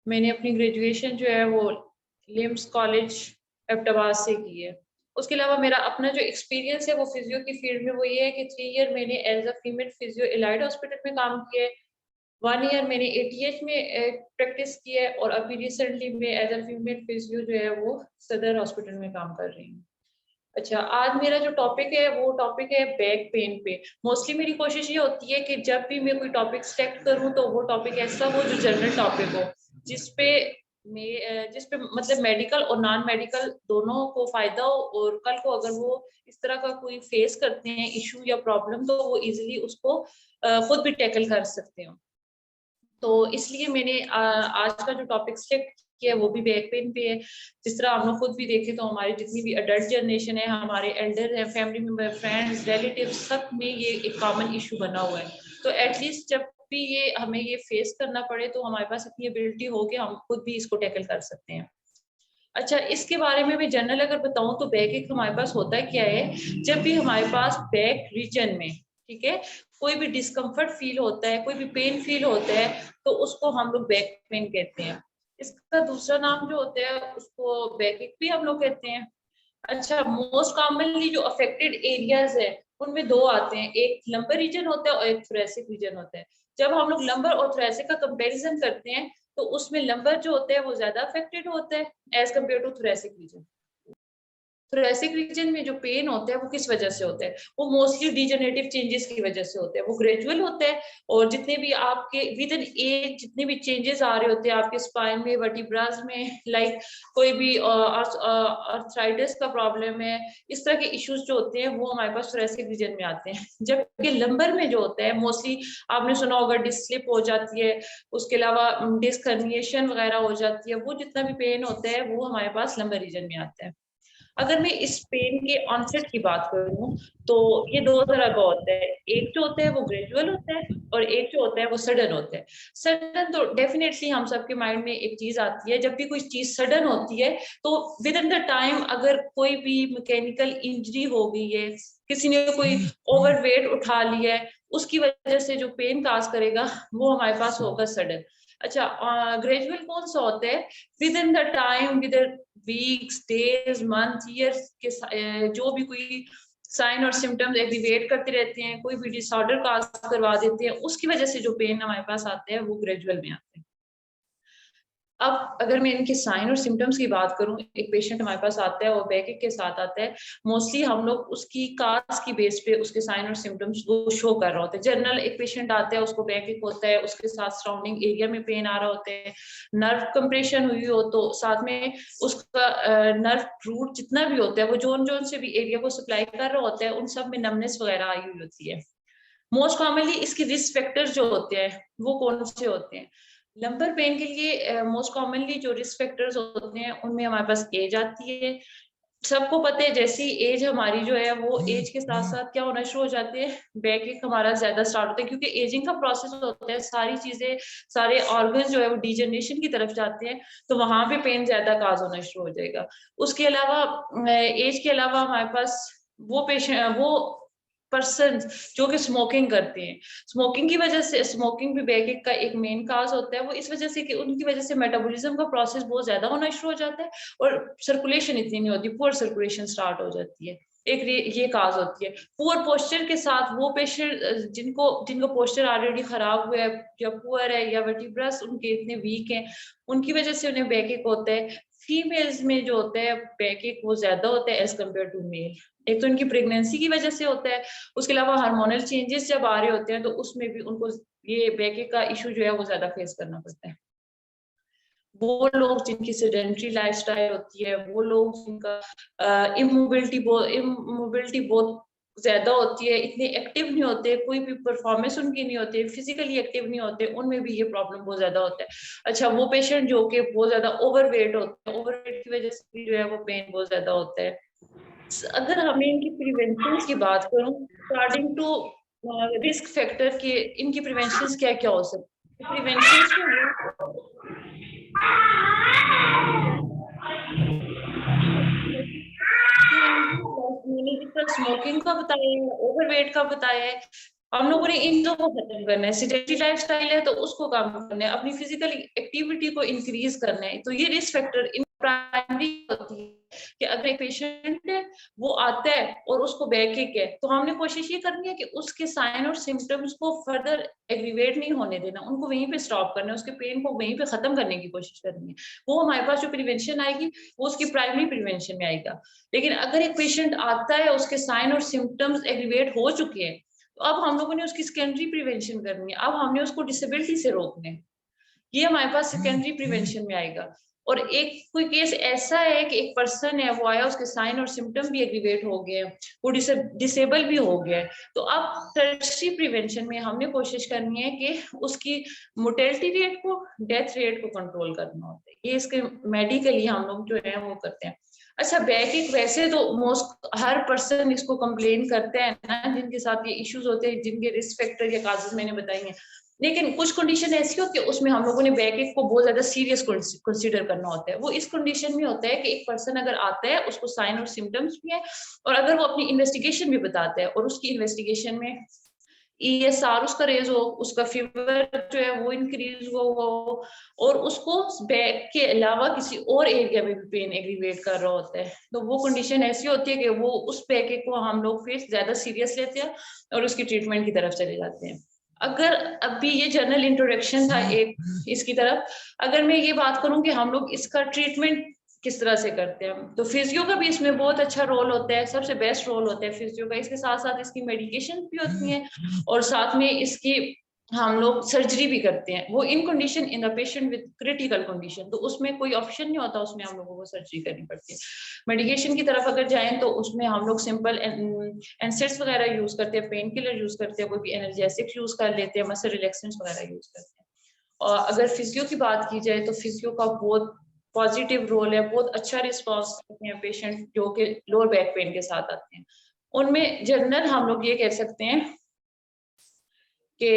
मैंने अपनी ग्रेजुएशन जो है वो लिम्स कॉलेज एबटाबाद से की है। उसके अलावा मेरा अपना जो एक्सपीरियंस है वो फिजियो की फील्ड में वो ये है कि 3 ईयर मैंने as a female physio allied hospital में काम किया है। 1 ईयर मैंने एटीएच में प्रैक्टिस की है और अभी रिसेंटली मैं एज अ फीमेल फिजियो जो है वो सदर हॉस्पिटल में काम कर रही हूँ। अच्छा, आज मेरा जो टॉपिक है वो टॉपिक है बैक पेन पे। मोस्टली मेरी कोशिश ये होती है कि जब भी मैं कोई टॉपिक सेलेक्ट करूँ तो वो टॉपिक ऐसा हो जो जनरल टॉपिक हो, जिसपे जिसपे मतलब मेडिकल और नॉन मेडिकल दोनों को फायदा हो, और कल को अगर वो इस तरह का कोई फेस करते हैं इशू या प्रॉब्लम तो वो इजीली उसको खुद भी टैकल कर सकते हो। तो इसलिए मैंने आज का जो टॉपिक सिलेक्ट किया है वो भी बैक पेन पे है। जिस तरह हम लोग खुद भी देखें तो हमारी जितनी भी अडल्ट जनरेशन है, हमारे एल्डर है, फैमिली मेंबर, फ्रेंड्स, रिलेटिव, सब में ये एक कॉमन इशू बना हुआ है। तो एटलीस्ट जब भी ये हमें ये फेस करना पड़े तो हमारे पास अपनी एबिलिटी हो कि हम खुद भी इसको टैकल कर सकते हैं। अच्छा, इसके बारे में मैं जनरल अगर बताऊं तो बैक एक हमारे पास होता क्या है, जब भी हमारे पास बैक रीजन में, ठीक है, कोई भी डिस्कम्फर्ट फील होता है, कोई भी पेन फील होता है, तो उसको हम लोग बैक पेन कहते हैं। इसका दूसरा नाम जो होता है उसको बैक एक भी हम लोग कहते हैं। अच्छा, मोस्ट कॉमनली जो अफेक्टेड एरियाज है उनमें दो आते हैं, एक लंबर रीजन होता है और एक थोरेसिक रीजन होता है। जब हम लोग लंबर और थोरेसिक का कंपैरिजन करते हैं तो उसमें लंबर जो होता है वो ज्यादा अफेक्टेड होता है as compare to thoracic region. Thoracic region में जो पेन होता है वो किस वजह से होता है, वो मोस्टली डिजेनरेटिव चेंजेस की वजह से होता है, वो ग्रेजुअल होता है। और जितने भी आपके विद इन एज जितने भी चेंजेस आ रहे होते हैं आपके स्पाइन में, वर्टिब्रास में, लाइक कोई भी आर्थराइटिस का प्रॉब्लम है, इस तरह के इश्यूज जो होते हैं वो हमारे पास थोरेसिक रीजन में आते हैं। जबकि लंबर में जो होता है मोस्टली आपने सुना होगा डिस्क स्लिप हो जाती है, उसके अलावा डिस्क हर्निएशन वगैरह हो जाती है, वो जितना भी पेन होता है वो हमारे पास लंबर रीजन में आता है। अगर मैं इस पेन के ऑनसेट की बात करूं तो ये दो तरह का होता है, एक जो होता है वो ग्रेजुअल होता है और एक जो होता है वो सडन होता है। सडन तो डेफिनेटली हम सबके माइंड में एक चीज आती है, जब भी कोई चीज सडन होती है तो विद इन द टाइम अगर कोई भी मैकेनिकल इंजरी हो गई है, किसी ने कोई ओवरवेट उठा लिया है, उसकी वजह से जो पेन काज करेगा वो हमारे पास होगा सडन। अच्छा, ग्रेजुअल कौन सा होता है, with in the time, with weeks, days, month, years के जो भी कोई साइन और सिम्टम्स एग्रीवेट करते रहते हैं, कोई भी डिसऑर्डर काज करवा देते हैं, उसकी वजह से जो पेन हमारे पास आते हैं वो ग्रेजुअल में आते हैं। अब अगर मैं इनके साइन और सिम्टम्स की बात करूं, एक पेशेंट हमारे पास आता है और बैकएक के साथ आता है, मोस्टली हम लोग उसकी काज की बेस पे उसके साइन और सिम्टम्स वो शो कर रहे होते हैं। जनरल एक पेशेंट आता है उसको बैकएक होता है, उसके साथ सराउंडिंग एरिया में पेन आ रहा होता है, नर्व कंप्रेशन हुई हो तो साथ में उसका नर्व रूट जितना भी होता है वो जोन जोन से भी एरिया को सप्लाई कर रहा होता है, उन सब में नमनेस वगैरह आई हुई होती है। मोस्ट कॉमनली इसके रिस्क फैक्टर्स जो होते हैं वो कौन से होते हैं, लंबर पेन के लिए मोस्ट कॉमनली जो रिस्क फैक्टर्स होते हैं उनमें हमारे पास एज आती है। सबको पता है जैसी एज हमारी जो है वो एज के साथ साथ क्या होना शुरू हो जाते हैं, बैक एक हमारा ज्यादा स्टार्ट होता है, क्योंकि एजिंग का प्रोसेस होता है, सारी चीजें, सारे ऑर्गन जो है वो डिजनरेशन की तरफ जाते हैं, तो वहां पे पेन ज्यादा काज होना शुरू हो जाएगा। उसके अलावा एज के अलावा हमारे पास वो पेशेंट, वो पर्सन जो कि स्मोकिंग करते हैं, स्मोकिंग की वजह से, स्मोकिंग भी बैक का एक मेन काज होता है, वो इस वजह से कि उनकी वजह से मेटाबॉलिज्म का प्रोसेस बहुत ज्यादा होना शुरू हो जाता है और सर्कुलेशन इतनी नहीं होती, पुअर सर्कुलेशन स्टार्ट हो जाती है। एक ये काज होती है। पुअर पोस्चर के साथ वो पेशेंट जिनको जिनको पोस्चर ऑलरेडी खराब हुआ है या पुअर है या वर्टिब्रस उनके इतने वीक हैं, उनकी वजह से उन्हें बैक होता है। फीमेल्स में जो होता है बैक वो ज्यादा होता है एज कम्पेयर टू मेल। एक तो इनकी प्रेगनेंसी की वजह से होता है, उसके अलावा हार्मोनल चेंजेस जब आ रहे होते हैं तो उसमें भी उनको ये बैक का इशू जो है वो ज्यादा फेस करना पड़ता है। वो लोग जिनकी सेडेंटरी लाइफस्टाइल होती है, वो लोग जिनका इमोबिलिटी बहुत ज्यादा होती है, इतने एक्टिव नहीं होते, कोई भी परफॉर्मेंस उनकी नहीं होती, फिजिकली एक्टिव नहीं होते, उनमें भी ये प्रॉब्लम बहुत ज्यादा होता है। अच्छा, वो पेशेंट जो कि बहुत ज्यादा ओवरवेट होते हैं, ओवरवेट की वजह से भी जो है वो पेन बहुत ज्यादा होता है। अगर हमें इनकी प्रिवेंशन की बात करूं, अकॉर्डिंग टू रिस्क फैक्टर के इनकी प्रिवेंशन क्या क्या हो सकती है, प्रिवेंशन मैंने जितना स्मोकिंग का बताया है, ओवरवेट का बताया है, हम लोगों ने इन चीजों को खत्म करना है। सेडेंटरी लाइफस्टाइल है तो उसको कम करना है, अपनी फिजिकल एक्टिविटी को इंक्रीज करना है। तो ये रिस्क फैक्टर इन प्राइमरी होती है कि अगर एक पेशेंट है वो आता है और उसको बैकएक है, तो हमने कोशिश ये करनी है कि उसके साइन और सिम्टम्स को फर्दर एग्रीवेट नहीं होने देना, उनको वहीं पे स्टॉप करना है, उसके पेन को वहीं पे खत्म करने की कोशिश करनी है। वो हमारे पास जो प्रिवेंशन आएगी वो उसकी प्राइमरी प्रिवेंशन में आएगा। लेकिन अगर एक पेशेंट आता है उसके साइन और सिम्टम्स एग्रीवेट हो चुके हैं, तो अब हम लोगों ने उसकी सेकेंडरी प्रिवेंशन करनी है, अब हमने उसको डिसेबिलिटी से रोकना है, ये हमारे पास सेकेंडरी प्रिवेंशन में आएगा। और एक कोई केस ऐसा है कि एक पर्सन है वो आया, उसके साइन और सिम्टम भी एग्रीवेट हो गए, वो डिसेबल भी हो गया है, तो अब टर्शरी प्रिवेंशन में हमने कोशिश करनी है कि उसकी मोर्टेलिटी रेट को, डेथ रेट को कंट्रोल करना होता है। ये इसके मेडिकली हम लोग जो है वो करते हैं। अच्छा, बैकएक वैसे तो मोस्ट हर पर्सन इसको कंप्लेन करते हैं ना, जिनके साथ ये इश्यूज होते हैं, जिनके रिस्क फैक्टर या काजेस मैंने बताई हैं। लेकिन कुछ कंडीशन ऐसी होती है उसमें हम लोगों ने बैकएक को बहुत ज्यादा सीरियस कंसीडर करना होता है। वो इस कंडीशन में होता है कि एक पर्सन अगर आता है, उसको साइन और सिम्टम्स भी है, और अगर वो अपनी इन्वेस्टिगेशन भी बताता है और उसकी इन्वेस्टिगेशन में ESR उसका रेज हो, उसका फीवर जो है वो इंक्रीज हो, और उसको बैक के अलावा किसी और एरिया में भी पेन एग्रीवेट कर रहा होता है, तो वो कंडीशन ऐसी होती है कि वो उस बैक को हम लोग फिर ज्यादा सीरियस लेते हैं और उसकी ट्रीटमेंट की तरफ चले जाते हैं। अगर अभी ये जनरल इंट्रोडक्शन था एक इसकी तरफ, अगर मैं ये बात करूं कि हम लोग इसका ट्रीटमेंट किस तरह से करते हैं, तो फिजियो का भी इसमें बहुत अच्छा रोल होता है, सबसे बेस्ट रोल होता है फिजियो का। इसके साथ साथ इसकी मेडिकेशन भी होती है और साथ में इसकी हम लोग सर्जरी भी करते हैं, वो in condition in the patient with critical condition, तो उसमें कोई ऑप्शन नहीं होता, उसमें हम लोगों को सर्जरी करनी पड़ती है। मेडिकेशन की तरफ अगर जाएं तो उसमें हम लोग सिंपल एनसेट्स वगैरह यूज करते हैं, पेन किलर यूज करते हैं, कोई भी एनर्जेटिक यूज कर लेते हैं, मसल रिलैक्सेंट्स वगैरह यूज करते हैं। और अगर फिजियो की बात की जाए तो फिजियो का बहुत पॉजिटिव रोल है, बहुत अच्छा रिस्पॉन्स करते हैं पेशेंट जो कि लोअर बैक पेन के साथ आते हैं। उनमें जनरल हम लोग ये कह सकते हैं कि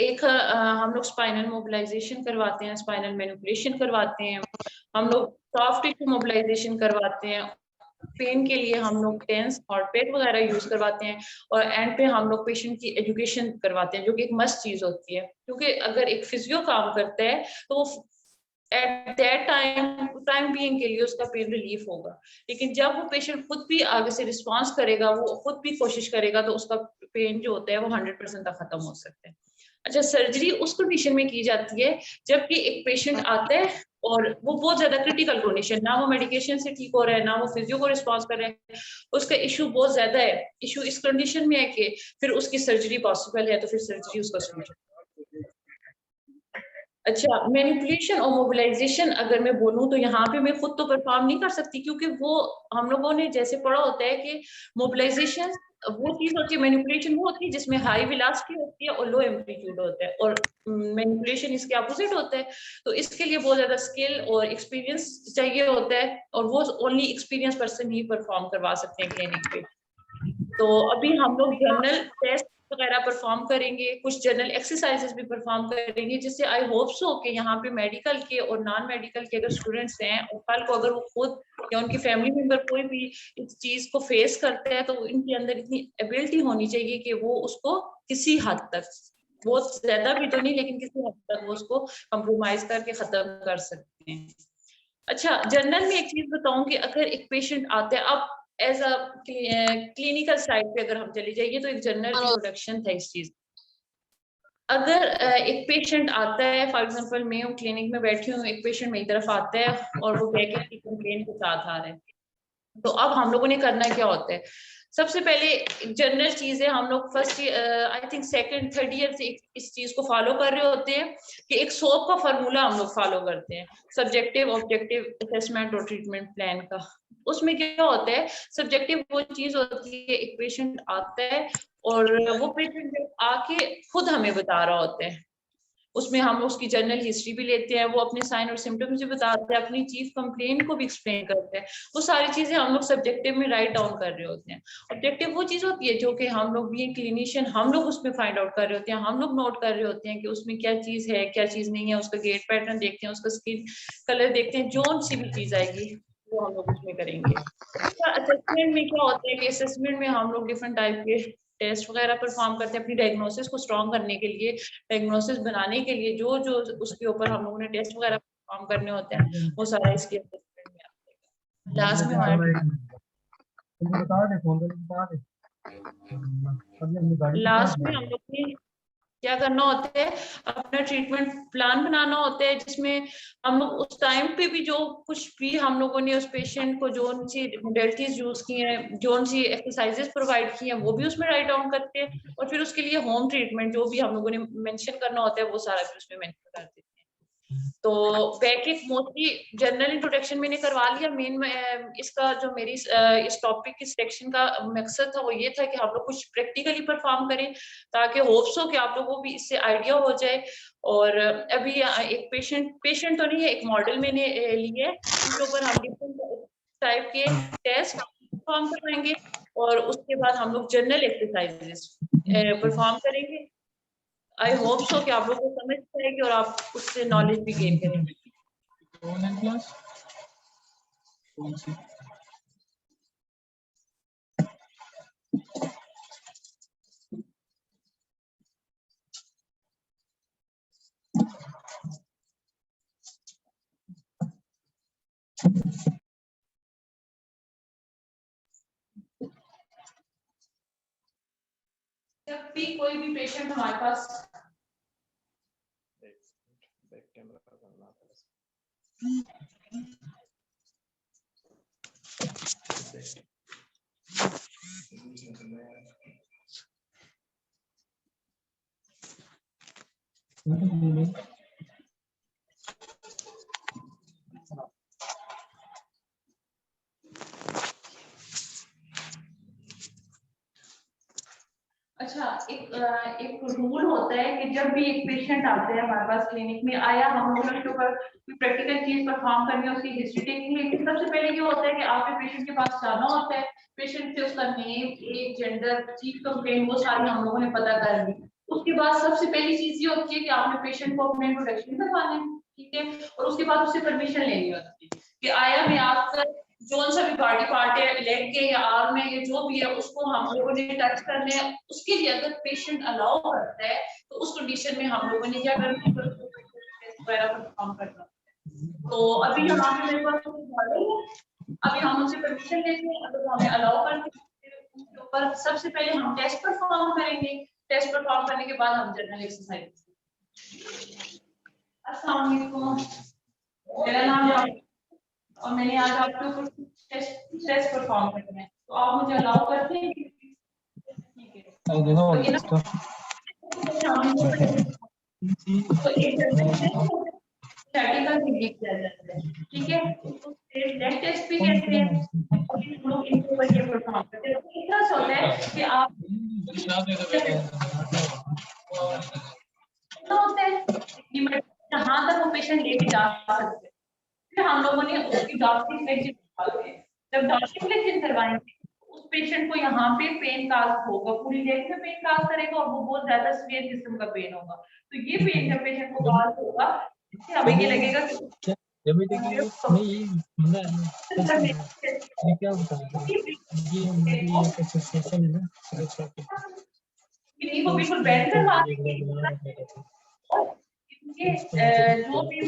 एक हम लोग स्पाइनल मोबिलाइजेशन करवाते हैं, स्पाइनल मैनिपुलेशन करवाते हैं, हम लोग सॉफ्ट टिश्यू मोबिलाइजेशन करवाते हैं, पेन के लिए हम लोग टेंस और पेट वगैरह यूज करवाते हैं, और एंड पे हम लोग पेशेंट की एजुकेशन करवाते हैं, जो कि एक मस्ट चीज होती है, क्योंकि अगर एक फिजियो काम करता है तो एट दैट टाइम बीइंग के लिए उसका पेन रिलीफ होगा। लेकिन जब वो पेशेंट खुद भी आगे से रिस्पॉन्स करेगा, वो खुद भी कोशिश करेगा, तो उसका पेन जो होता है वो 100% तक खत्म हो सकता है। अच्छा, सर्जरी उस कंडीशन में की जाती है जबकि एक पेशेंट आता है और वो बहुत ज्यादा क्रिटिकल कंडीशन, ना वो मेडिकेशन से ठीक हो रहा है, ना वो फिजियो को रिस्पॉन्स कर रहे हैं, उसका इशू बहुत ज्यादा है। इशू इस कंडीशन में है कि फिर उसकी सर्जरी पॉसिबल है, तो फिर सर्जरी उसका सोल्यूशन। अच्छा, मैनिपुलेशन और मोबिलाइजेशन अगर मैं बोलूं तो यहाँ पे मैं खुद तो परफॉर्म नहीं कर सकती, क्योंकि वो हम लोगों ने जैसे पढ़ा होता है कि मोबिलाइजेशन वो चीज होती है, मैनिपुलेशन वो होती है जिसमें हाई वेलोसिटी होती है और लो एम्पलीट्यूड होता है, और मैनिपुलेशन इसके अपोजिट होता है। तो इसके लिए बहुत ज्यादा स्किल और एक्सपीरियंस चाहिए होता है, और वो ओनली एक्सपीरियंस पर्सन ही परफॉर्म करवा सकते हैं क्लिनिक पे। तो अभी हम लोग जनरल टेस्ट वगैरह परफॉर्म करेंगे, कुछ जनरल एक्सरसाइजेस भी परफॉर्म करेंगे, जिससे आई होप सो कि यहाँ पे मेडिकल के और नॉन मेडिकल के अगर स्टूडेंट्स हैं और कल को अगर वो खुद या उनके फैमिली मेंबर कोई भी इस चीज को फेस करते हैं, तो इनके अंदर इतनी एबिलिटी होनी चाहिए कि वो उसको किसी हद तक, बहुत ज्यादा भी तो नहीं लेकिन किसी हद तक वो उसको कंप्रोमाइज करके खत्म कर सकते हैं। अच्छा, जनरल में एक चीज बताऊं कि अगर एक पेशेंट आता है, अब एज अ क्लिनिकल साइड पे अगर हम चली जाइए, तो एक जनरल इंट्रोडक्शन था इस चीज। अगर एक पेशेंट आता है, फॉर एग्जांपल मैं हूँ क्लिनिक में बैठी हूँ, एक पेशेंट मेरी तरफ आता है और वो बैक की कंप्लेन के साथ आ रहा है, तो अब हम लोगों ने करना क्या होता है? सबसे पहले जनरल चीज है, हम लोग first I think second third year से इस चीज को फॉलो कर रहे होते हैं कि एक सोप का फॉर्मूला हम लोग फॉलो करते हैं, सब्जेक्टिव ऑब्जेक्टिव असेसमेंट और ट्रीटमेंट प्लान का। उसमें क्या होता है, सब्जेक्टिव वो चीज होती है, एक पेशेंट आता है और वो पेशेंट आके खुद हमें बता रहा होता है, उसमें हम उसकी जनरल हिस्ट्री भी लेते हैं, वो अपने साइन और सिम्टम्स भी बताते हैं, अपनी चीफ कंप्लेन को भी एक्सप्लेन करते हैं, वो सारी चीजें हम लोग सब्जेक्टिव में राइट डाउन कर रहे होते हैं। ऑब्जेक्टिव वो चीज होती है जो कि हम लोग भी क्लिनिशियन हम लोग उसमें फाइंड आउट कर रहे होते हैं, हम लोग नोट कर रहे होते हैं कि उसमें क्या चीज है क्या चीज नहीं है, उसका गेट पैटर्न देखते हैं, उसका स्किन कलर देखते हैं, जो सी भी चीज आएगी वो हम लोग उसमें करेंगे। असेसमेंट में क्या होता है कि असेसमेंट में हम लोग डिफरेंट टाइप के टेस्ट वगैरह परफॉर्म करते हैं अपनी डायग्नोसिस को स्ट्रॉन्ग करने के लिए, डायग्नोसिस बनाने के लिए जो जो उसके ऊपर हम लोगों ने टेस्ट वगैरह परफॉर्म करने होते हैं, वो सारा इसके असेसमेंट में आता है। लास्ट में हमारे लास्ट में हम लोग ने क्या करना होता है, अपना ट्रीटमेंट प्लान बनाना होता है, जिसमें हम लोग उस टाइम पे भी जो कुछ भी हम लोगों ने उस पेशेंट को जो सी मोडेलिटीज यूज की हैं, जो सी एक्सरसाइजेस प्रोवाइड की हैं, वो भी उसमें राइट डाउन करते हैं, और फिर उसके लिए होम ट्रीटमेंट जो भी हम लोगों ने मेंशन करना होता है वो सारा भी उसमें मेंशन कर देते हैं। तो बैकिक मोस्टली जनरल इंट्रोडक्शन मैंने करवा लिया। मेन इसका जो मेरी इस टॉपिक की सिलेक्शन का मकसद था वो ये था कि हम लोग कुछ प्रैक्टिकली परफॉर्म करें, ताकि होप्स हो कि आप लोगों को भी इससे आइडिया हो जाए। और अभी एक पेशेंट तो नहीं है, एक मॉडल मैंने लिए है, उनके ऊपर हम डिफरेंट टाइप के टेस्ट परफॉर्म करवाएंगे, और उसके बाद हम लोग जनरल एक्सरसाइजेस परफॉर्म करेंगे। आई होप सो कि आप लोगों को समझ आएगी और आप उससे नॉलेज भी गेन करेंगे। ऑनलाइन क्लास कौन सी? जब भी कोई भी पेशेंट हमारे पास बैक कैमरा करना पड़ेगा। अच्छा, एक रूल होता है कि जब भी एक पेशेंट आते हैं हमारे पास क्लिनिक में, आया हम लोग उसके ऊपर कोई प्रैक्टिकल चीज परफॉर्म करनी है, उसकी हिस्ट्री देखनी है, लेकिन सबसे पहले ये होता है कि आपके पेशेंट के पास जाना होता है, पेशेंट से उसका name, age, gender, chief complain वो सारी हम लोगों ने पता कर ली। उसके बाद सबसे पहली चीज ये होती है कि आपने पेशेंट को अपने इंट्रोडक्शन करवाना है, ठीक है, और उसके बाद उससे परमिशन लेनी होती है कि आया मैं आपका जो सा भी बॉडी पार्ट है, लेग के या आर्म में, या जो भी है, उसको हम लोगों ने टच करने हैं। उसके लिए अगर पेशेंट अलाउ करता है तो उस कंडीशन में हम लोगों ने क्या करना है, टेस्ट वगैरह परफॉर्म करना। तो अभी यहाँ पे मेरे पास मॉडल है, अभी हम उनसे परमिशन लेते हैं, अगर वो हमें अलाउ करते हैं उसके ऊपर सबसे पहले हम टेस्ट परफॉर्म करेंगे। टेस्ट परफॉर्म करने के बाद हम जनरल एक्सरसाइज। अस्सलाम वालेकुम, मेरा नाम है और मैंने आज आपके ऊपर टेस्ट परफॉर्म करना है, तो आप मुझे अलाउ करते हैं? ठीक है, तो ये ना तो एक स्टैटिकल फिजिक्स किया जाता है, ठीक है, उसको लेग टेस्ट भी कहते हैं। अभी हम लोग इनके ऊपर ये परफॉर्म करते हैं। तो इतना सा होता है कि आप होता है लिमिट जहां तक वो पेशेंट लेके जा सकते हैं। फिर हम लोगों ने उसकी डॉक्टरी सिलेक्शन करवाई है। जब डॉक्टरी सिलेक्शन करवाएंगे उस पेशेंट को यहाँ पे पेन काज होगा, पूरी लेग में पेन काज करेगा और वो बहुत ज्यादा सीवियर किस्म का पेन होगा। तो ये पेन जब पेशेंट को काज होगा, इससे हमें ये लगेगा कि नहीं ये क्या होता है, ये हमारी एक एसोसिएशन है ना, किडनी को बिल्कुल बेंड करवा देंगे और इनके जो भी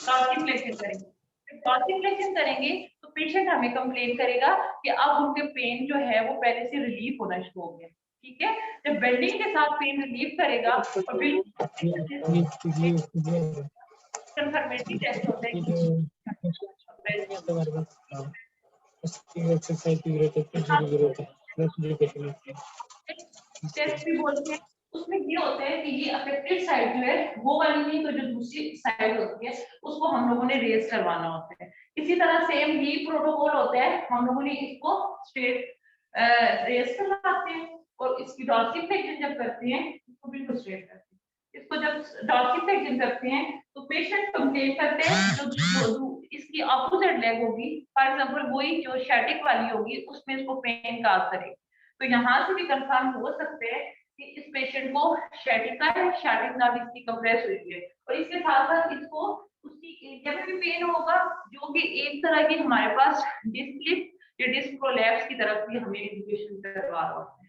डॉक्यूमेंटेशन करेंगे। जब डॉक्यूमेंटेशन करेंगे तो पेशेंट हमें कंप्लेन करेगा कि अब उनके पेन जो है वो पहले से रिलीफ होना शुरू हो गया, ठीक है। जब बेंडिंग के साथ पेन रिलीफ करेगा और बिल्कुल कंफर्मेटरी टेस्ट होता है, टेस्ट भी बोलते हैं। उसमें ये होता है कि ये अफेक्टेड साइड जो है वो वाली नहीं, तो जो दूसरी साइड होती है उसको हम लोगों ने रेज करवाना होता है। इसी तरह सेम ही प्रोटोकॉल होता है, हम लोगों ने इसको स्ट्रेट रेज करवाते हैं और इसकी डॉक्यूमेंटेशन जब करते हैं इसको बिल्कुल स्ट्रेट करते हैं। इसको जब डॉक्यूमेंटेशन करते हैं तो पेशेंट कंप्लेन करते हैं जो इसकी अपोजिट लेग होगी, फॉर एग्जांपल वही जो शैटिक वाली होगी उसमें इसको पेन काज करेगा। तो यहाँ से भी कंफर्म हो सकते हैं कि इस पेशेंट को शैटिका है, शैटिक नाभ इसकी कंप्रेस हुई है, और इसके साथ साथ इसको उसकी एरिया में भी पेन होगा, जो कि एक तरह की हमारे पास डिस्क स्लिप या डिस्क प्रोलैप्स की तरफ भी हमें इंडिकेशन करवा रहा होता है।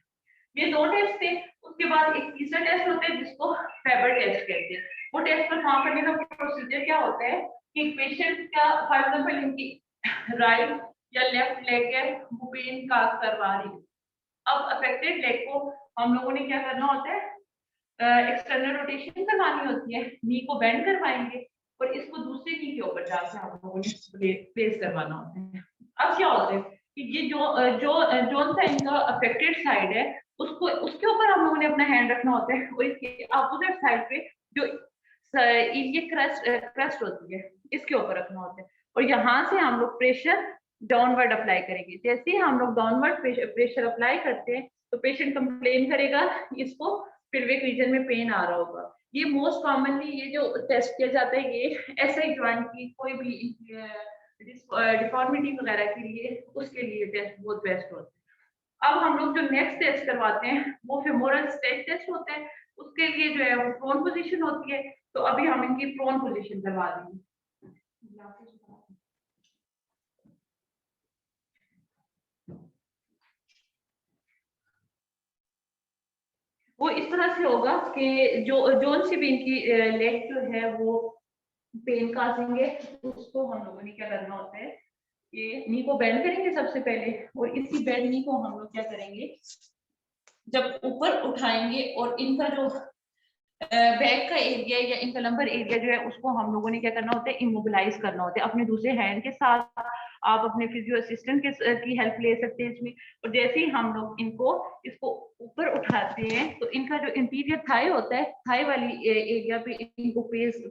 ये 2 टेस्ट थे। उसके बाद एक तीसरा टेस्ट होता है जिसको फेबर टेस्ट कहते हैं। वो टेस्ट परफॉर्म करने का प्रोसीजर क्या होता है कि पेशेंट का फॉर एग्जांपल इनकी राइट या लेफ्ट लेग है वो पेन काज करवा रही है। अब अफेक्टेड लेग को हम लोगों ने क्या करना होता है, एक्सटर्नल रोटेशन करवानी होती है, नी को बेंड करवाएंगे और इसको दूसरे नी के ऊपर जाकर हम लोगों ने प्लेस करवाना होता है। अब क्या होता है कि ये जो सा इनका अफेक्टेड साइड है उसको उसके ऊपर हम लोगों ने अपना हैंड रखना होता है और इसके अपोजिट साइड पे जो ये क्रस्ट होती है इसके ऊपर रखना होता है और यहाँ से हम लोग प्रेशर डाउनवर्ड अप्लाई करेंगे। जैसे ही हम लोग डाउनवर्ड प्रेशर अप्लाई करते हैं तो पेशेंट कंप्लेन करेगा इसको पिल्विक रीजन में पेन आ रहा होगा। ये मोस्ट कॉमनली ये जो टेस्ट किया जाता है ये एसआई जॉइंट की कोई भी डिफॉर्मिटी वगैरह के लिए उसके लिए टेस्ट बहुत बेस्ट होता है। अब हम लोग जो नेक्स्ट टेस्ट करवाते हैं वो फेमोरल स्ट्रेच टेस्ट होता है। उसके लिए जो है वो प्रोन पोजीशन होती है, तो अभी हम इनकी प्रोन पोजीशन करवा देंगे। वो इस तरह से होगा कि जोन से भी इनकी लेग जो है वो पेन कासेंगे उसको हम लोगों ने क्या करना होता है, ये नी को बेंड करेंगे सबसे पहले और इसी बेंड नी को हम लोग क्या करेंगे जब ऊपर उठाएंगे और इनका जो बैक का एरिया या इनका लंबर एरिया जो है उसको हम लोगों ने क्या करना होता है, इमोबिलाइज करना होता है। अपने दूसरे हैंड के साथ आप अपने फिजियो असिस्टेंट की हेल्प ले सकते हैं इसमें। और जैसे ही हम लोग इसको ऊपर उठाते हैं तो इनका जो इंटीरियर थाई होता है, थाई वाली एरिया पे इनको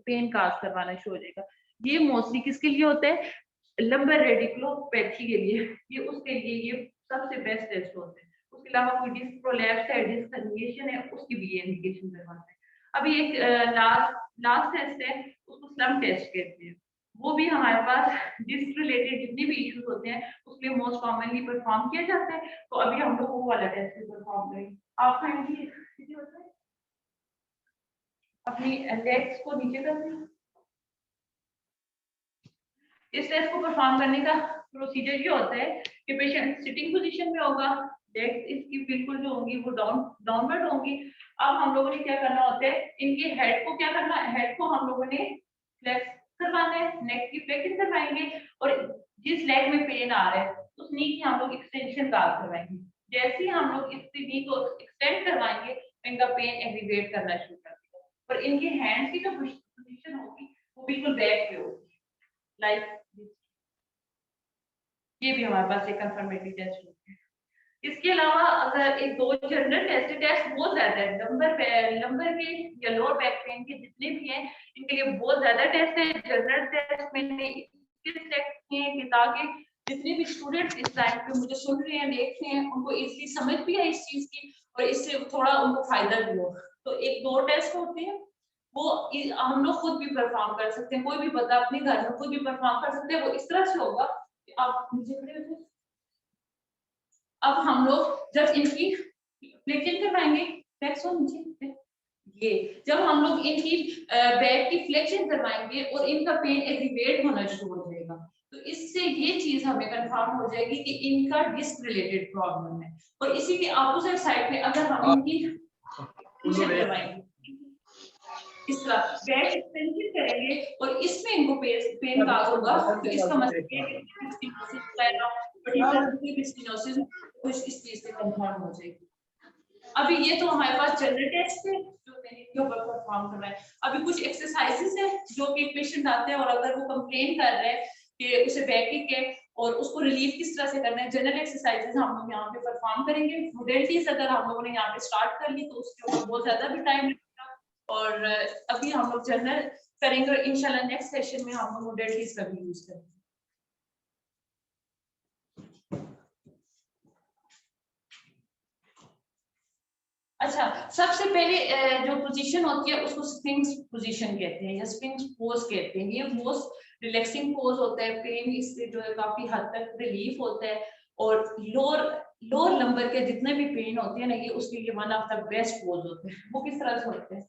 पेन काज करवाना शुरू हो जाएगा। ये मोस्टली किसके लिए होता है, लंबर रेडिकुलोपैथी के लिए, ये उसके लिए ये सबसे बेस्ट टेस्ट होता है। उसके अलावा कोई डिस्क प्रोलैप्स है, डिस्क हर्निएशन है, उसकी भी ये इंडिकेशन करवाते हैं। अभी एक लास्ट टेस्ट है उसको स्लम टेस्ट कहते हैं। वो भी हमारे पास डिस्क रिलेटेड जितने भी इश्यूज होते हैं उसके लिए मोस्ट कॉमनली परफॉर्म किया जाता है। तो अभी हम लोग वो वाला टेस्ट भी परफॉर्म करेंगे। आपका इनकी होता है अपनी लेग्स को नीचे करते हैं। इस टेस्ट को परफॉर्म करने का प्रोसीजर ये होता है कि पेशेंट सिटिंग पोजीशन में होगा, लेग्स इसकी बिल्कुल जो होंगी वो डाउनवर्ड होंगी। अब हम लोगों ने क्या करना होता है, इनके हेड को क्या करना है, हेड को हम लोगों ने फ्लेक्स करवाना है, नेक की फ्लेक्सिंग करवाएंगे और जिस लेग में पेन आ रहा है उस नी की हम लोग एक्सटेंशन करवाएंगे। जैसे ही हम लोग इस नी को एक्सटेंड करवाएंगे तो इनका पेन एग्रीवेट करना शुरू कर देगा और इनके हैंड की जो पोजीशन होगी वो बिल्कुल बैक पे होगी लाइक ये भी हमारे पास एक कंफर्मेटरी टेस्ट होता है। इसके अलावा अगर एक दो जनरल टेस्ट बहुत ज्यादा है, लंबर के या लोअर बैक पेन के जितने भी हैं इनके लिए बहुत ज्यादा टेस्ट है। जनरल टेस्ट मैंने इसलिए सेलेक्ट किए हैं कि ताकि जितने भी स्टूडेंट्स इस टाइम पे मुझे सुन रहे हैं देख रहे हैं उनको इजली समझ भी आए इस चीज की और इससे थोड़ा उनको फायदा भी हो। तो एक दो टेस्ट होते हैं वो हम लोग खुद भी परफॉर्म कर सकते हैं, कोई भी बंदा अपने घर में खुद भी परफॉर्म कर सकते हैं। वो इस तरह से होगा कि आप नीचे खड़े हो जाए। अब हम लोग जब इनकी फ्लेक्शन करवाएंगे, फ्लेक्स हो नीचे, ये जब हम लोग इनकी बैक की फ्लेक्शन करवाएंगे और इनका पेन एग्रीवेट होना शुरू हो जाएगा तो इससे ये चीज हमें कंफर्म हो जाएगी कि इनका डिस्क रिलेटेड प्रॉब्लम है। और इसी के अपोजिट साइड में अगर हम इनकी करवाएंगे इस तरह बैक एक्सटेंशन करेंगे और इसमें इनको पेन का होगा तो इसका मतलब है कि कुछ इस चीज से कंफर्म हो जाएगी। अभी ये तो हमारे पास जनरल टेस्ट है जो मैंने इसके ऊपर परफॉर्म करना है। अभी कुछ एक्सरसाइजेस है जो कि पेशेंट आते हैं और अगर वो कंप्लेन कर रहे हैं कि उसे बैकिंग है और उसको रिलीफ किस तरह से करना है, जनरल एक्सरसाइजेस हम लोग यहाँ पे परफॉर्म करेंगे। मोडेलिटीज अगर हम लोगों ने यहाँ पे स्टार्ट कर ली तो उसके ऊपर बहुत ज्यादा भी टाइम लगेगा और अभी हम लोग जनरल करेंगे और इंशाल्लाह नेक्स्ट सेशन में हम लोग मोडेलिटीज का भी यूज करेंगे। अच्छा, सबसे पहले जो पोजीशन होती है उसको स्प्रिंग्स पोजीशन कहते हैं या स्प्रिंग्स पोज कहते हैं। ये मोस्ट रिलैक्सिंग पोज होता है, पेन इससे जो है काफी हद तक रिलीफ होता है और लोअर लंबर के जितने भी पेन होते हैं ना ये उसके लिए one of the best pose होते हैं। वो किस तरह से होते हैं,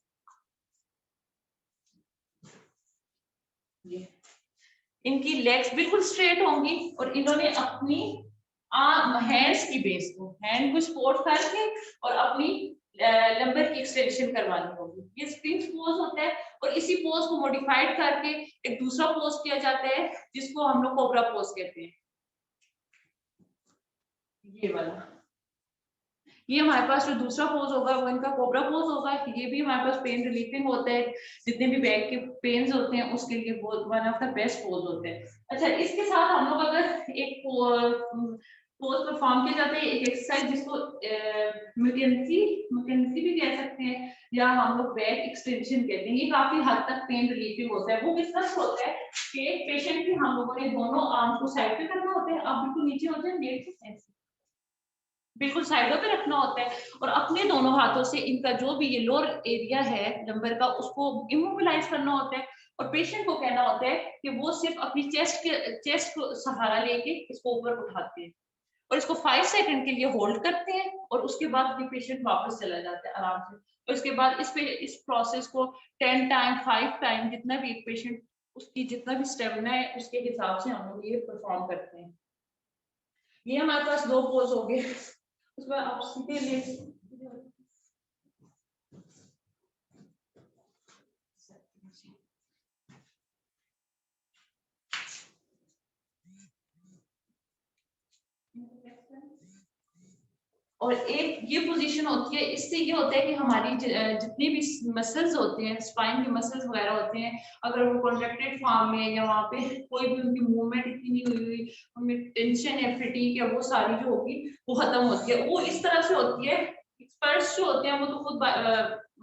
ये इनकी लेग्स बिल्कुल स्ट्रेट होंगी और इन्होंने अपनी हैंड्स की बेस को, हैंड को सपोर्ट करके और अपनी लंबर की एक्सटेंशन करवानी होगी। ये स्प्रिंग पोज होता है और इसी पोज को मॉडिफाइड करके एक दूसरा पोज किया जाता है जिसको हम लोग कोबरा पोज कहते हैं। ये वाला, ये हमारे पास जो दूसरा पोज होगा वो इनका कोबरा पोज होगा। ये भी हमारे पास पेन रिलीफिंग होता है, जितने भी बैक के पेन्स होते हैं उसके लिए वो one of the best pose होते हैं। अच्छा, इसके साथ हम लोग अगर एक पोज परफॉर्म किया जाता है, एक एक्सरसाइज जिसको मैकेंसी भी कह सकते हैं या हम लोग बैक एक्सटेंशन कहते हैं। ये काफी हद तक पेन रिलीफिंग होता है। वो किस तरह से होता है कि पेशेंट की हम लोगों ने दोनों आर्म को साइड पे करना होता है, आप बिल्कुल नीचे होते हैं, नेट से बिल्कुल साइडों पे रखना होता है और अपने दोनों हाथों से इनका जो भी ये लोअर एरिया है लंबर का उसको इमोबिलाइज करना होता है और पेशेंट को कहना होता है कि वो सिर्फ अपनी चेस्ट को सहारा लेके इसको ऊपर उठाते हैं और इसको 5 सेकंड के लिए होल्ड करते हैं और उसके बाद ये पेशेंट वापस चला जाता है आराम से। और इसके बाद इस प्रोसेस को 10 टाइम 5 टाइम जितना भी एक पेशेंट उसकी जितना भी स्टेमिना है उसके हिसाब से हम लोग ये परफॉर्म करते हैं। ये हमारे पास 2 पोज हो गए। उसके बाद आप सीधे ले और एक ये पोजीशन होती है, इससे ये होता है कि हमारी जितनी भी मसल्स होते हैं, स्पाइन के मसल्स वगैरह होते हैं, अगर वो कॉन्ट्रैक्टेड फॉर्म में या वहाँ पे कोई भी उनकी मूवमेंट इतनी नहीं हुई हुई, उनमें टेंशन है, फटीग है, वो सारी जो होगी वो खत्म होती है। वो इस तरह से होती है। एक्सपर्ट्स जो होते हैं वो तो खुद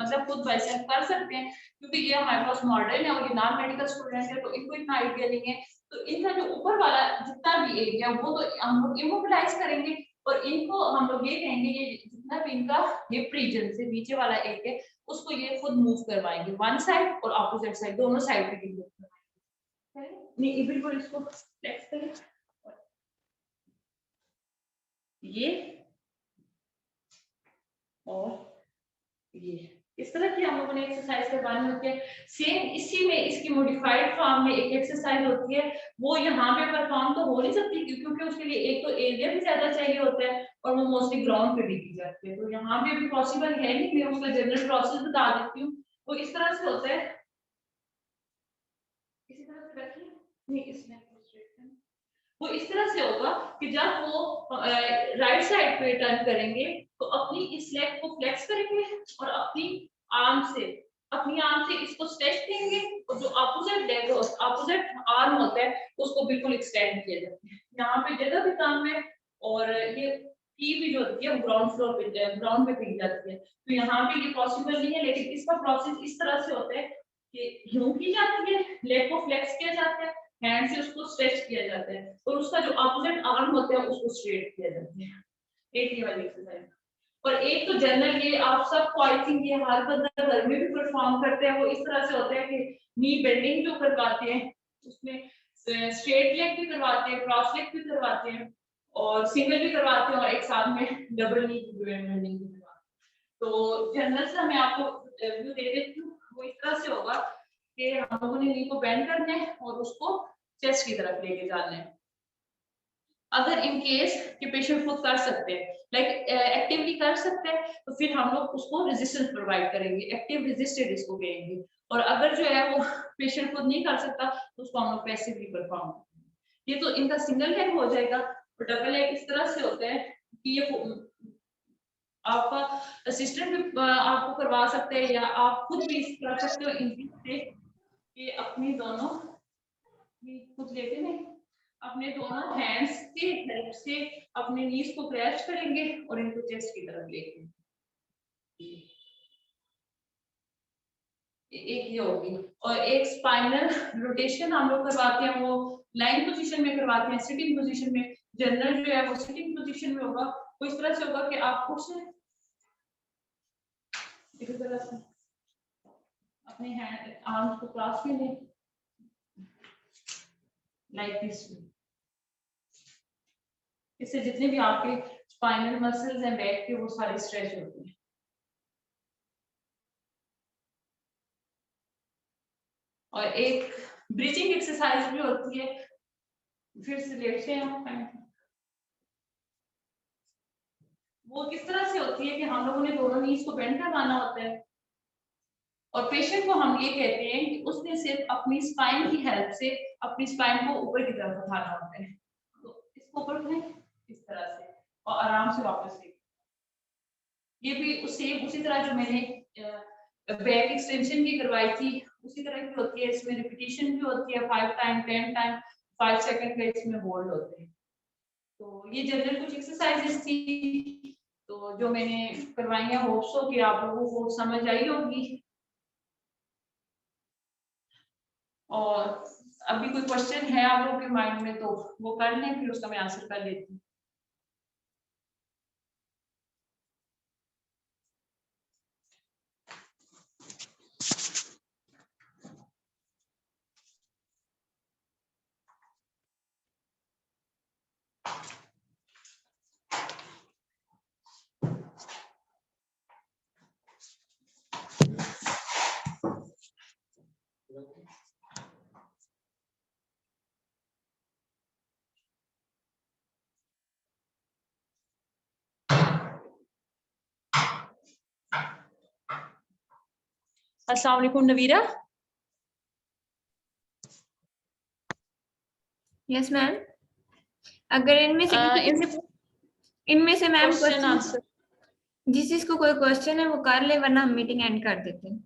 मतलब खुद बाइसेप कर सकते हैं क्योंकि ये हमारे पास मॉडर्न है और ये नॉन मेडिकल स्टूडेंट है तो इनको इतना आइडिया नहीं है। तो इनका जो ऊपर वाला जितना भी एरिया वो तो हम लोग इमोबिलाइज करेंगे और इनको हम लोग ये कहेंगे ये जितना भी इनका हिप रीजन से नीचे वाला एरिया है उसको ये खुद मूव करवाएंगे वन साइड और ऑपोजिट साइड, दोनों साइड पे मूव करवाएंगे। नहीं बिल्कुल इसको फ्लेक्स करें, ये और ये इस तरह की हम लोगों ने एक्सरसाइज करवानी होती है। सेम इसी में इसकी मॉडिफाइड फॉर्म में एक एक्सरसाइज होती है, वो यहाँ पे परफॉर्म तो हो नहीं सकती क्योंकि उसके लिए एक तो एरिया भी ज्यादा चाहिए होता है और वो मोस्टली ग्राउंड पे भी की जाती है। तो यहाँ पे भी पॉसिबल है नहीं, मैं उसका जनरल प्रोसेस बता देती हूँ। वो इस तरह से होता है, इसी तरह से रखिए, नहीं इसमें वो इस तरह से होगा कि जब वो राइट साइड पे टर्न करेंगे तो अपनी इस लेग को फ्लेक्स करेंगे और अपनी आर्म से इसको स्ट्रेच देंगे और जो अपोजिट लेग अपोजिट आर्म होता है उसको बिल्कुल एक्सटेंड किया जाता है। यहाँ पे जगह भी कम है और ये की भी जो होती है ग्राउंड फ्लोर पे ग्राउंड पे फेंक जाती है तो यहाँ पे ये पॉसिबल नहीं है। लेकिन इसका प्रोसेस इस तरह से होता है कि यूं की जाती है, लेग को फ्लेक्स किया जाता है, हैंड से उसको स्ट्रेच किया जाता है और उसका जो अपोजिट आर्म होता है उसको स्ट्रेट किया जाता है। एक ये वाली एक्सरसाइज और एक तो जनरल ये आप सबको आई थिंक ये हर बंदा घर में भी परफॉर्म करते हैं। वो इस तरह से होता है कि नी बेंडिंग जो करवाते हैं उसमें स्ट्रेट लेग भी करवाते हैं, क्रॉस लेग भी करवाते हैं और सिंगल भी करवाते हैं और एक साथ में डबल नी बेंडिंग भी करवाते हैं। तो जनरल से मैं आपको व्यू दे देती हूँ। वो इस तरह से होगा कि हम लोगों ने नी को बेंड करना है और उसको चेस्ट की तरफ लेके जाना है। अगर इन केस कि पेशेंट खुद कर सकते हैं लाइक एक्टिवली कर सकते हैं तो फिर हम लोग उसको रेजिस्टेंस प्रोवाइड करेंगे, एक्टिव रेजिस्टेड इसको कहेंगे। और अगर जो है वो पेशेंट खुद नहीं कर सकता तो उसको हम लोग पैसिवली परफॉर्म करेंगे। ये तो इनका सिंगल लेग हो जाएगा और डबल लेग इस तरह से होता है कि ये आपका असिस्टेंट भी आपको करवा सकते हैं या आप खुद भी कर सकते हो इनकी से कि अपनी दोनों खुद लेते नहीं अपने दोनों हैंड्स के हेल्प से अपने नीज को क्रैश करेंगे और इनको चेस्ट की तरफ लेंगे। एक ये होगी और एक स्पाइनल रोटेशन हम लोग करवाते हैं, वो लाइन पोजीशन में करवाते हैं, सिटिंग पोजीशन में। जनरल जो है वो सिटिंग पोजीशन में होगा। वो इस तरह से होगा कि आप कुछ इस तरह से अपने हैंड आर्म्स को क्रॉस में लें लाइक दिस। इससे जितने भी आपके स्पाइनल मसल्स हैं बैक के वो सारे स्ट्रेच होते हैं। और एक ब्रीचिंग एक्सरसाइज भी होती है, फिर से लेटते हैं वो किस तरह से होती है कि हम लोगों ने दोनों नीज को बेंड करवाना होता है और पेशेंट को हम ये कहते हैं कि उसने सिर्फ अपनी स्पाइन की हेल्प से अपनी स्पाइन को ऊपर की तरफ उठाना होता है। तो इसको ऊपर उठाएं इस तरह से और आराम से वापस ले। ये भी उसी तरह जो मैंने बैक एक्सटेंशन की करवाई थी उसी तरह की होती है। इसमें रिपीटेशन भी होती है 5 टाइम 10 टाइम 5 सेकंड का इसमें होल्ड होते हैं। तो ये जनरल कुछ एक्सरसाइजेस थी तो जो मैंने करवाई है, होप सो कि आप लोगों को समझ आई होगी। और अभी कोई क्वेश्चन है आप लोगों के माइंड में तो वो कर लें, फिर उसका मैं आंसर कर लेती हूँ। अस्सलाम वालेकुम नवीरा। Yes ma'am. अगर इनमें से मैम क्वेश्चन आंसर जिस चीज को कोई क्वेश्चन है वो कर ले, वरना हम मीटिंग एंड कर देते हैं।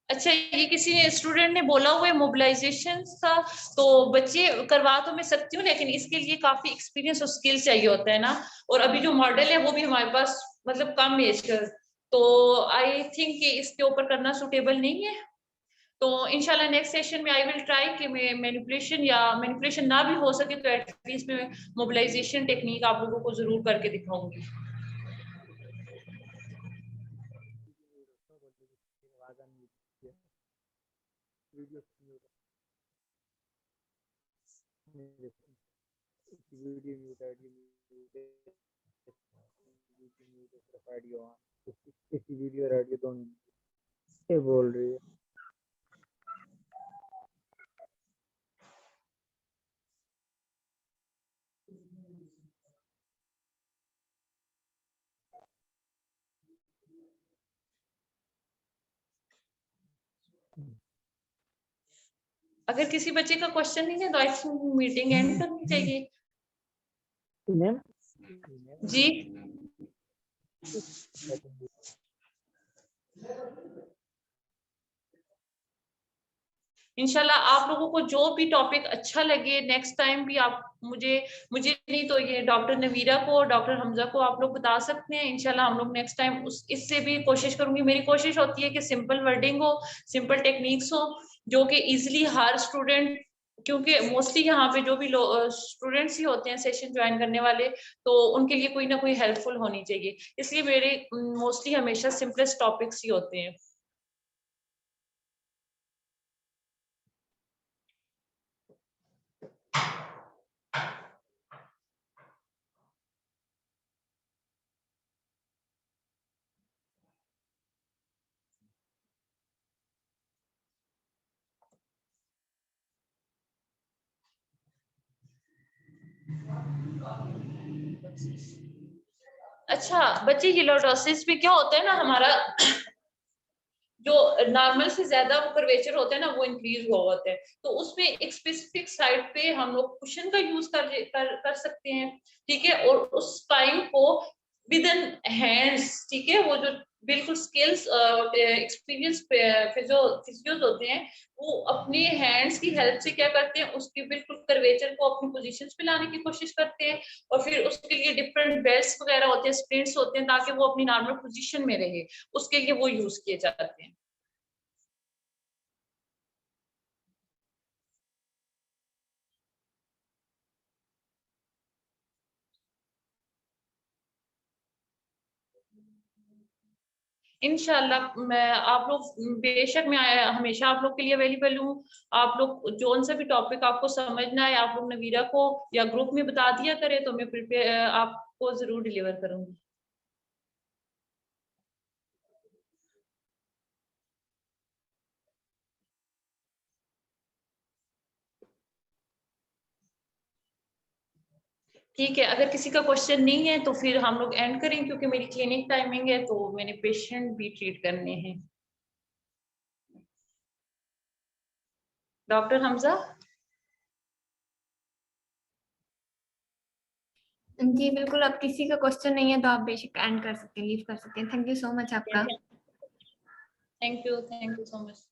अच्छा, ये किसी स्टूडेंट ने बोला हुआ है मोबिलाइजेशन का, तो बच्चे करवा तो मैं सकती हूँ लेकिन इसके लिए काफी एक्सपीरियंस और स्किल चाहिए होता है ना। और अभी जो मॉडल है वो भी हमारे पास मतलब कम एज का, तो आई थिंक कि इसके ऊपर करना सुटेबल नहीं है। तो इंशाल्लाह नेक्स्ट सेशन में आई विल ट्राई कि मैं मैनिपुलेशन ना भी हो सके तो एटलीस्ट मैं मोबिलाइजेशन टेक्निक आप लोगों को जरूर करके दिखाऊंगी। वीडियो रेडियो दोनों क्या बोल रही है? अगर किसी बच्चे का क्वेश्चन नहीं है तो आई थिंक मीटिंग एंड करनी चाहिए। मैम जी इंशाल्लाह आप लोगों को जो भी टॉपिक अच्छा लगे नेक्स्ट टाइम भी आप मुझे नहीं तो ये डॉक्टर नवीरा को डॉक्टर हमजा को आप लोग बता सकते हैं। इंशाल्लाह हम लोग नेक्स्ट टाइम इससे भी कोशिश करूंगी। मेरी कोशिश होती है कि सिंपल वर्डिंग हो, सिंपल टेक्निक्स हो जो कि इजिली हर स्टूडेंट, क्योंकि मोस्टली यहाँ पे जो भी स्टूडेंट्स ही होते हैं सेशन ज्वाइन करने वाले, तो उनके लिए कोई ना कोई हेल्पफुल होनी चाहिए। इसलिए मेरे मोस्टली हमेशा सिंपलेस्ट टॉपिक्स ही होते हैं। अच्छा बच्चे, ये लॉर्डोसिस में क्या होता है ना, हमारा जो नॉर्मल से ज्यादा वो कर्वेचर होता है ना वो इंक्रीज हुआ होता है। तो उसमें एक स्पेसिफिक साइड पे हम लोग कुशन का यूज कर सकते हैं, ठीक है। और उस स्पाइन को विद इन हैंड्स, ठीक है, वो जो बिल्कुल स्किल्स एक्सपीरियंस फिजियोज होते हैं वो अपने हैंड्स की हेल्प से क्या करते हैं, उसके बिल्कुल कर्वेचर को अपनी पोजीशन पे लाने की कोशिश करते हैं। और फिर उसके लिए डिफरेंट बेल्ट्स वगैरह होते हैं, स्प्रिंट्स होते हैं, ताकि वो अपनी नॉर्मल पोजीशन में रहे, उसके लिए वो यूज किए जाते हैं। इंशाल्लाह मैं आप लोग बेशक मैं हमेशा आप लोग के लिए अवेलेबल हूँ। आप लोग जो सा भी टॉपिक आपको समझना है आप लोग नवीरा को या ग्रुप में बता दिया करें तो मैं प्रिपेयर आपको जरूर डिलीवर करूंगी। ठीक है, अगर किसी का क्वेश्चन नहीं है तो फिर हम लोग एंड करें, क्योंकि मेरी क्लिनिक टाइमिंग है तो मैंने पेशेंट भी ट्रीट करने हैं। डॉक्टर हमजा। जी बिल्कुल, अब किसी का क्वेश्चन नहीं है तो आप बेशक एंड कर सकते हैं, लीव कर सकते हैं। थैंक यू सो मच आपका। Thank you so much.